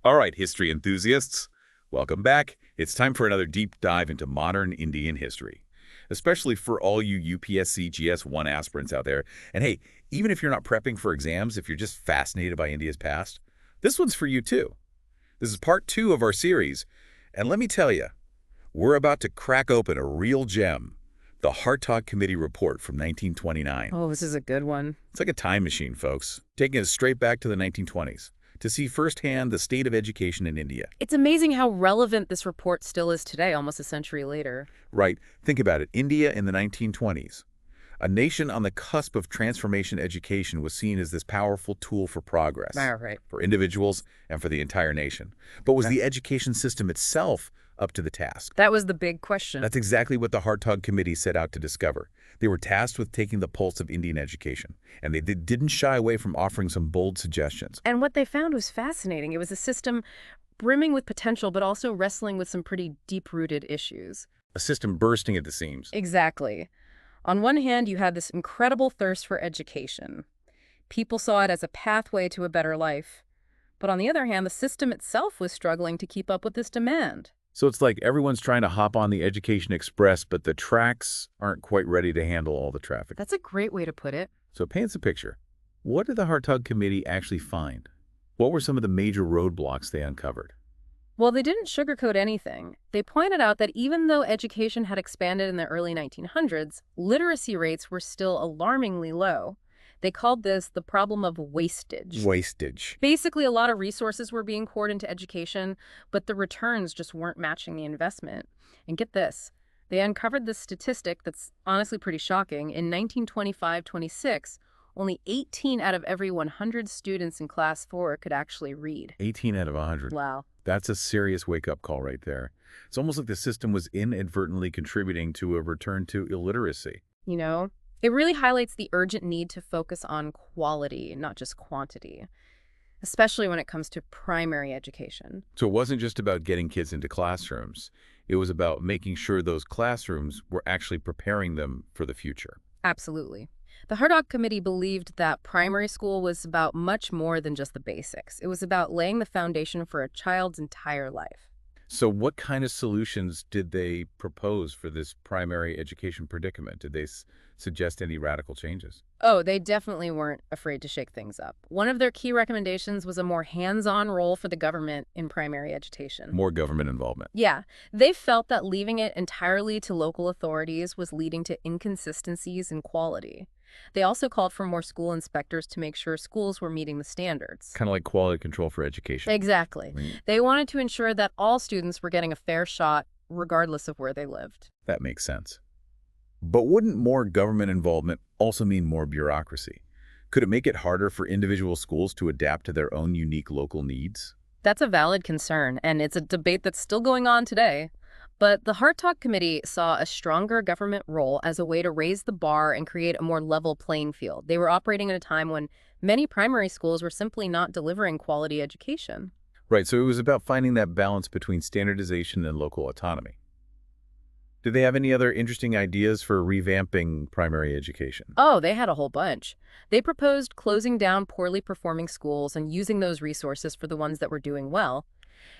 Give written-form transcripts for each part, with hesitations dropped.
All right, history enthusiasts, welcome back. It's time for another deep dive into modern Indian history, especially for all you UPSC GS1 aspirants out there. And hey, even if you're not prepping for exams, if you're just fascinated by India's past, this one's for you too. This is part 2 of our series, and let me tell you, we're about to crack open a real gem, the Hartog Committee Report from 1929. Oh, this is a good one. It's like a time machine, folks, taking us straight back to the 1920s to see firsthand the state of education in India. It's amazing how relevant this report still is today, almost a century later. Right. Think about it. India in the 1920s. A nation on the cusp of transformation education was seen as this powerful tool for progress. Right. For individuals and for the entire nation. But was the education system itself up to the task? That was the big question. That's exactly what the Hartog Committee set out to discover. They were tasked with taking the pulse of Indian education, and they didn't shy away from offering some bold suggestions. And what they found was fascinating. It was a system brimming with potential, but also wrestling with some pretty deep-rooted issues. A system bursting at the seams. Exactly. On one hand, you had this incredible thirst for education. People saw it as a pathway to a better life. But on the other hand, the system itself was struggling to keep up with this demand. So it's like everyone's trying to hop on the Education Express, but the tracks aren't quite ready to handle all the traffic. That's a great way to put it. So it paints a picture. What did the Hartog Committee actually find? What were some of the major roadblocks they uncovered? Well, they didn't sugarcoat anything. They pointed out that even though education had expanded in the early 1900s, literacy rates were still alarmingly low. They called this the problem of wastage. Wastage. Basically, a lot of resources were being poured into education, but the returns just weren't matching the investment. And get this, they uncovered this statistic that's honestly pretty shocking. In 1925-26, only 18 out of every 100 students in Class 4 could actually read. 18 out of 100. Wow. That's a serious wake-up call right there. It's almost like the system was inadvertently contributing to a return to illiteracy. You know, it really highlights the urgent need to focus on quality, not just quantity, especially when it comes to primary education. So it wasn't just about getting kids into classrooms. It was about making sure those classrooms were actually preparing them for the future. Absolutely. The Hartog Committee believed that primary school was about much more than just the basics. It was about laying the foundation for a child's entire life. So what kind of solutions did they propose for this primary education predicament? Did they suggest any radical changes? Oh, they definitely weren't afraid to shake things up. One of their key recommendations was a more hands-on role for the government in primary education. More government involvement. Yeah, they felt that leaving it entirely to local authorities was leading to inconsistencies in quality. They also called for more school inspectors to make sure schools were meeting the standards. Kind of like quality control for education. Exactly. They wanted to ensure that all students were getting a fair shot, regardless of where they lived. That makes sense. But wouldn't more government involvement also mean more bureaucracy? Could it make it harder for individual schools to adapt to their own unique local needs? That's a valid concern, and it's a debate that's still going on today. But the Hartog Committee saw a stronger government role as a way to raise the bar and create a more level playing field. They were operating at a time when many primary schools were simply not delivering quality education. Right, so it was about finding that balance between standardization and local autonomy. Did they have any other interesting ideas for revamping primary education? Oh, they had a whole bunch. They proposed closing down poorly performing schools and using those resources for the ones that were doing well.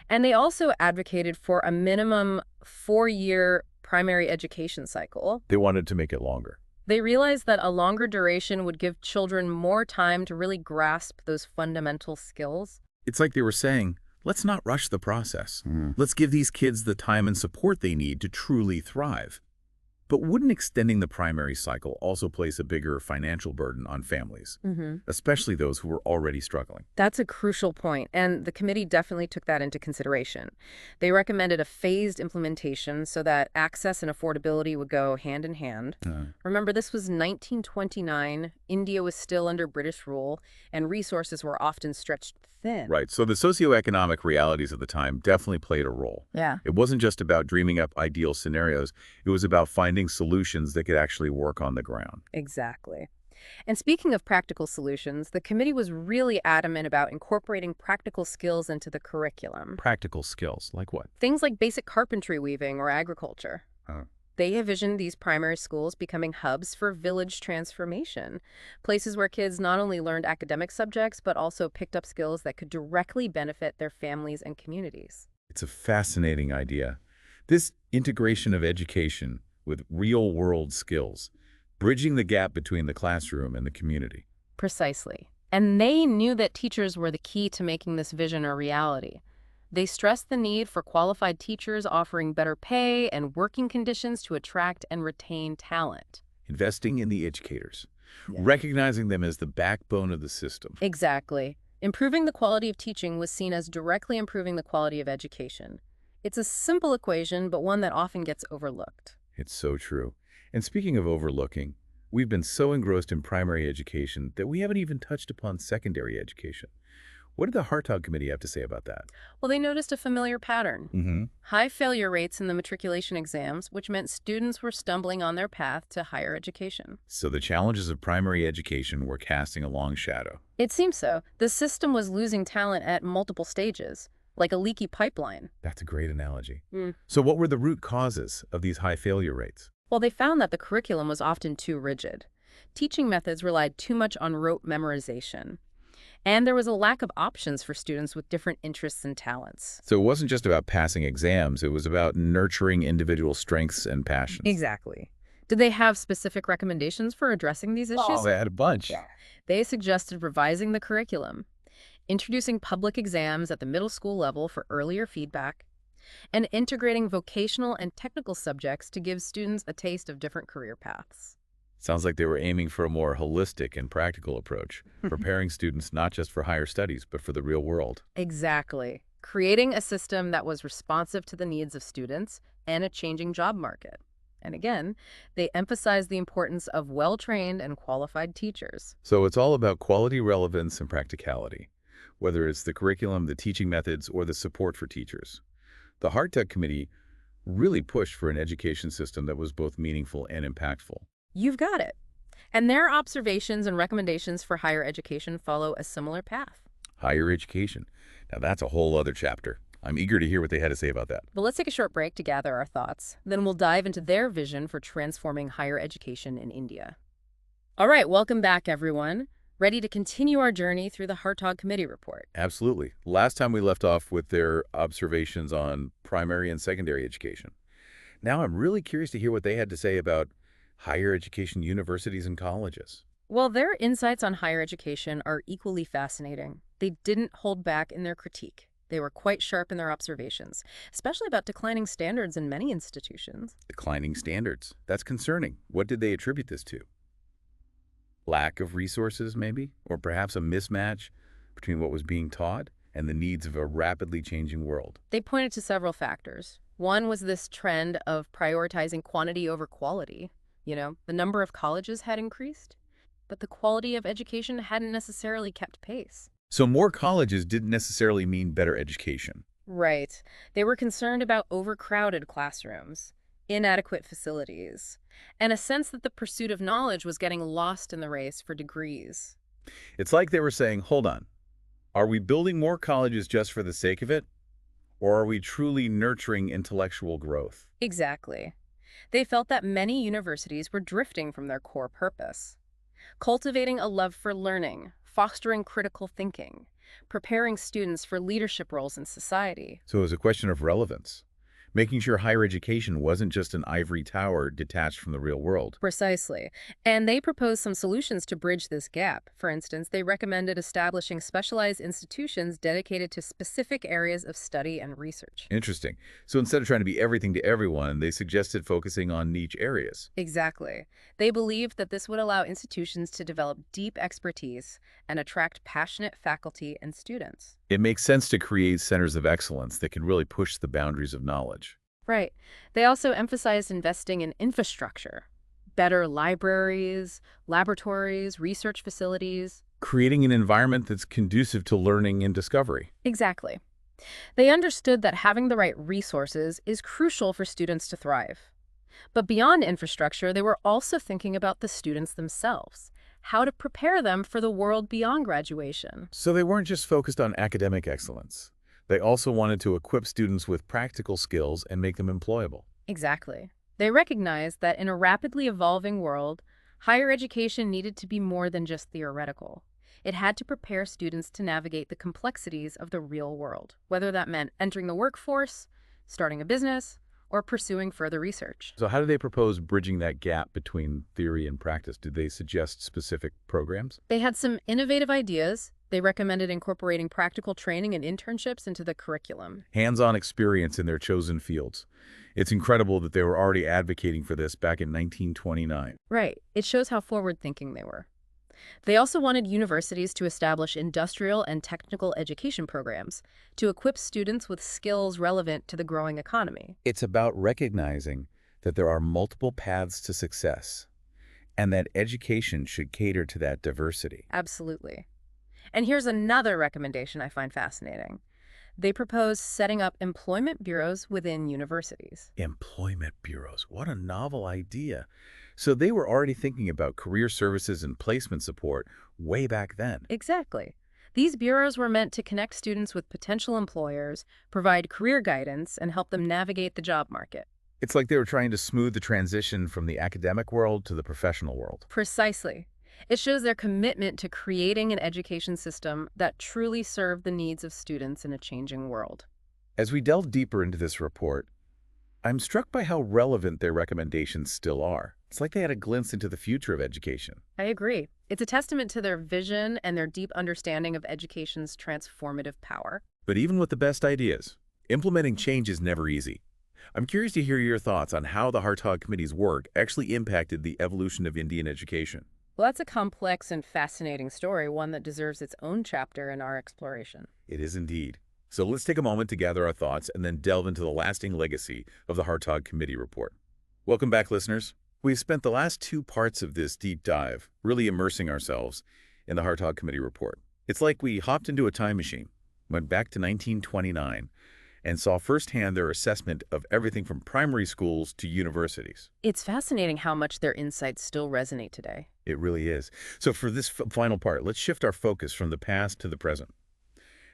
And they also advocated for a minimum 4-year primary education cycle. They wanted to make it longer. They realized that a longer duration would give children more time to really grasp those fundamental skills. It's like they were saying, let's not rush the process. Let's give these kids the time and support they need to truly thrive. But wouldn't extending the primary cycle also place a bigger financial burden on families, especially those who were already struggling? That's a crucial point, and the committee definitely took that into consideration. They recommended a phased implementation so that access and affordability would go hand in hand. Remember, this was 1929. India was still under British rule, and resources were often stretched thin. Right, so the socioeconomic realities of the time definitely played a role. Yeah. It wasn't just about dreaming up ideal scenarios. It was about finding solutions that could actually work on the ground. Exactly. And speaking of practical solutions, the committee was really adamant about incorporating practical skills into the curriculum. Practical skills, like what? Things like basic carpentry weaving or agriculture. They envisioned these primary schools becoming hubs for village transformation, places where kids not only learned academic subjects, but also picked up skills that could directly benefit their families and communities. It's a fascinating idea. This integration of education with real-world skills, bridging the gap between the classroom and the community. Precisely. And they knew that teachers were the key to making this vision a reality. They stressed the need for qualified teachers offering better pay and working conditions to attract and retain talent. Investing in the educators, Yeah. recognizing them as the backbone of the system. Exactly. Improving the quality of teaching was seen as directly improving the quality of education. It's a simple equation, but one that often gets overlooked. It's so true. And speaking of overlooking, we've been so engrossed in primary education that we haven't even touched upon secondary education. What did the Hartog Committee have to say about that? Well, they noticed a familiar pattern. High failure rates in the matriculation exams, which meant students were stumbling on their path to higher education. So the challenges of primary education were casting a long shadow. It seems so. The system was losing talent at multiple stages, like a leaky pipeline. That's a great analogy. Mm. So what were the root causes of these high failure rates? Well, they found that the curriculum was often too rigid. Teaching methods relied too much on rote memorization. And there was a lack of options for students with different interests and talents. So it wasn't just about passing exams, it was about nurturing individual strengths and passions. Exactly. Did they have specific recommendations for addressing these issues? Oh, they had a bunch. Yeah. They suggested revising the curriculum, introducing public exams at the middle school level for earlier feedback, and integrating vocational and technical subjects to give students a taste of different career paths. Sounds like they were aiming for a more holistic and practical approach, preparing students not just for higher studies, but for the real world. Exactly. Creating a system that was responsive to the needs of students and a changing job market. And again, they emphasized the importance of well-trained and qualified teachers. So it's all about quality, relevance, and practicality, whether it's the curriculum, the teaching methods, or the support for teachers. The Hartog Committee really pushed for an education system that was both meaningful and impactful. You've got it. And their observations and recommendations for higher education follow a similar path. Higher education. Now that's a whole other chapter. I'm eager to hear what they had to say about that. But let's take a short break to gather our thoughts. Then we'll dive into their vision for transforming higher education in India. All right, welcome back, everyone. Ready to continue our journey through the Hartog Committee Report. Absolutely. Last time we left off with their observations on primary and secondary education. Now I'm really curious to hear what they had to say about higher education universities and colleges. Well, their insights on higher education are equally fascinating. They didn't hold back in their critique. They were quite sharp in their observations, especially about declining standards in many institutions. Declining standards. That's concerning. What did they attribute this to? Lack of resources, maybe? Or perhaps a mismatch between what was being taught and the needs of a rapidly changing world? They pointed to several factors. One was this trend of prioritizing quantity over quality. The number of colleges had increased, but the quality of education hadn't necessarily kept pace. So more colleges didn't necessarily mean better education. Right. They were concerned about overcrowded classrooms, inadequate facilities, and a sense that the pursuit of knowledge was getting lost in the race for degrees. It's like they were saying, hold on, are we building more colleges just for the sake of it? Or are we truly nurturing intellectual growth? Exactly. They felt that many universities were drifting from their core purpose. Cultivating a love for learning, fostering critical thinking, preparing students for leadership roles in society. So it was a question of relevance, making sure higher education wasn't just an ivory tower detached from the real world. Precisely. And they proposed some solutions to bridge this gap. For instance, they recommended establishing specialized institutions dedicated to specific areas of study and research. Interesting. So instead of trying to be everything to everyone, they suggested focusing on niche areas. Exactly. They believed that this would allow institutions to develop deep expertise and attract passionate faculty and students. It makes sense to create centers of excellence that can really push the boundaries of knowledge. Right. They also emphasized investing in infrastructure, better libraries, laboratories, research facilities. Creating an environment that's conducive to learning and discovery. Exactly. They understood that having the right resources is crucial for students to thrive. But beyond infrastructure, they were also thinking about the students themselves, how to prepare them for the world beyond graduation. So they weren't just focused on academic excellence. They also wanted to equip students with practical skills and make them employable. Exactly. They recognized that in a rapidly evolving world, higher education needed to be more than just theoretical. It had to prepare students to navigate the complexities of the real world, whether that meant entering the workforce, starting a business, or pursuing further research. So how do they propose bridging that gap between theory and practice? Did they suggest specific programs? They had some innovative ideas. They recommended incorporating practical training and internships into the curriculum. Hands-on experience in their chosen fields. It's incredible that they were already advocating for this back in 1929. Right. It shows how forward-thinking they were. They also wanted universities to establish industrial and technical education programs to equip students with skills relevant to the growing economy. It's about recognizing that there are multiple paths to success and that education should cater to that diversity. Absolutely. And here's another recommendation I find fascinating. They propose setting up employment bureaus within universities. Employment bureaus. What a novel idea. So they were already thinking about career services and placement support way back then. Exactly. These bureaus were meant to connect students with potential employers, provide career guidance, and help them navigate the job market. It's like they were trying to smooth the transition from the academic world to the professional world. Precisely. It shows their commitment to creating an education system that truly served the needs of students in a changing world. As we delve deeper into this report, I'm struck by how relevant their recommendations still are. It's like they had a glimpse into the future of education. I agree. It's a testament to their vision and their deep understanding of education's transformative power. But even with the best ideas, implementing change is never easy. I'm curious to hear your thoughts on how the Hartog Committee's work actually impacted the evolution of Indian education. Well, that's a complex and fascinating story, one that deserves its own chapter in our exploration. It is indeed. So let's take a moment to gather our thoughts and then delve into the lasting legacy of the Hartog Committee Report. Welcome back, listeners. We've spent the last two parts of this deep dive really immersing ourselves in the Hartog Committee Report. It's like we hopped into a time machine, went back to 1929, and saw firsthand their assessment of everything from primary schools to universities. It's fascinating how much their insights still resonate today. It really is. So for this final part, let's shift our focus from the past to the present.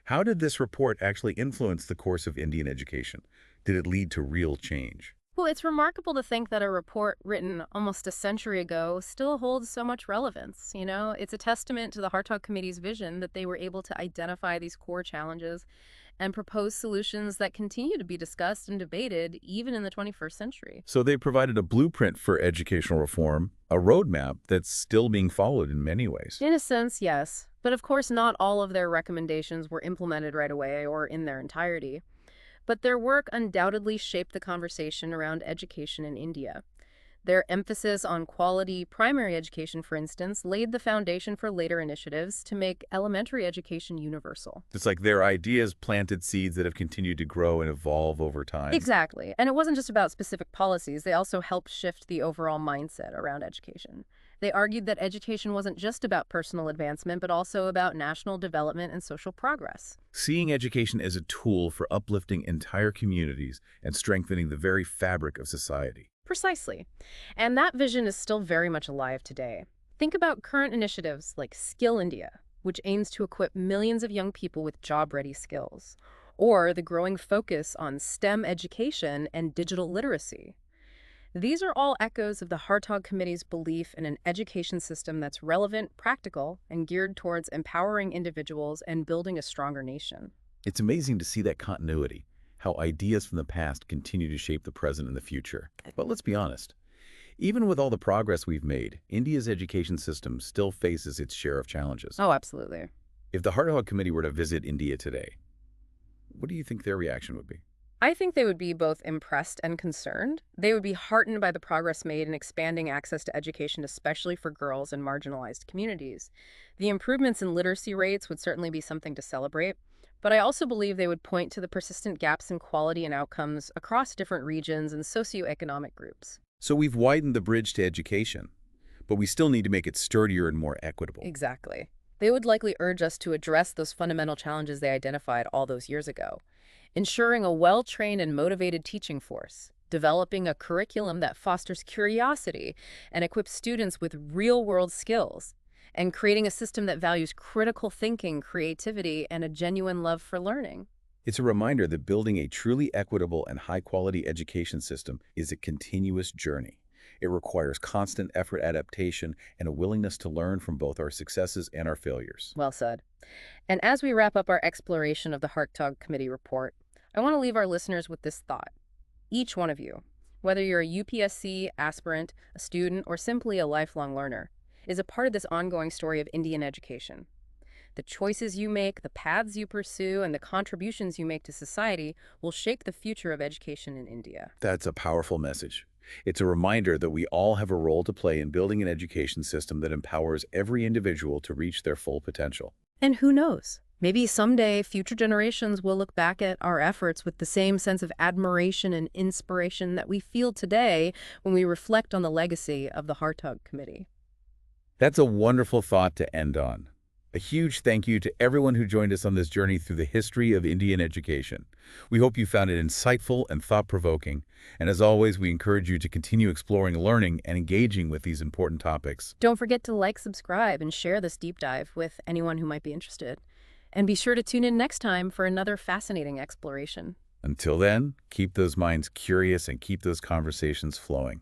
How did this report actually influence the course of Indian education? Did it lead to real change? Well, it's remarkable to think that a report written almost a century ago still holds so much relevance. It's a testament to the Hartog Committee's vision that they were able to identify these core challenges and propose solutions that continue to be discussed and debated even in the 21st century. So they provided a blueprint for educational reform, a roadmap that's still being followed in many ways. In a sense, yes. But of course, not all of their recommendations were implemented right away or in their entirety. But their work undoubtedly shaped the conversation around education in India. Their emphasis on quality primary education, for instance, laid the foundation for later initiatives to make elementary education universal. It's like their ideas planted seeds that have continued to grow and evolve over time. Exactly. And it wasn't just about specific policies. They also helped shift the overall mindset around education. They argued that education wasn't just about personal advancement, but also about national development and social progress. Seeing education as a tool for uplifting entire communities and strengthening the very fabric of society. Precisely. And that vision is still very much alive today. Think about current initiatives like Skill India, which aims to equip millions of young people with job-ready skills, or the growing focus on STEM education and digital literacy. These are all echoes of the Hartog Committee's belief in an education system that's relevant, practical, and geared towards empowering individuals and building a stronger nation. It's amazing to see that continuity, how ideas from the past continue to shape the present and the future. But let's be honest, even with all the progress we've made, India's education system still faces its share of challenges. Oh, absolutely. If the Hartog Committee were to visit India today, what do you think their reaction would be? I think they would be both impressed and concerned. They would be heartened by the progress made in expanding access to education, especially for girls in marginalized communities. The improvements in literacy rates would certainly be something to celebrate, but I also believe they would point to the persistent gaps in quality and outcomes across different regions and socioeconomic groups. So we've widened the bridge to education, but we still need to make it sturdier and more equitable. Exactly. They would likely urge us to address those fundamental challenges they identified all those years ago. Ensuring a well-trained and motivated teaching force, developing a curriculum that fosters curiosity and equips students with real-world skills, and creating a system that values critical thinking, creativity, and a genuine love for learning. It's a reminder that building a truly equitable and high-quality education system is a continuous journey. It requires constant effort, adaptation, and a willingness to learn from both our successes and our failures. Well said. And as we wrap up our exploration of the Hartog Committee Report, I want to leave our listeners with this thought. Each one of you, whether you're a UPSC aspirant, a student, or simply a lifelong learner, is a part of this ongoing story of Indian education. The choices you make, the paths you pursue, and the contributions you make to society will shape the future of education in India. That's a powerful message. It's a reminder that we all have a role to play in building an education system that empowers every individual to reach their full potential. And who knows? Maybe someday future generations will look back at our efforts with the same sense of admiration and inspiration that we feel today when we reflect on the legacy of the Hartog Committee. That's a wonderful thought to end on. A huge thank you to everyone who joined us on this journey through the history of Indian education. We hope you found it insightful and thought-provoking, and as always, we encourage you to continue exploring, learning, and engaging with these important topics. Don't forget to like, subscribe, and share this deep dive with anyone who might be interested. And be sure to tune in next time for another fascinating exploration. Until then, keep those minds curious and keep those conversations flowing.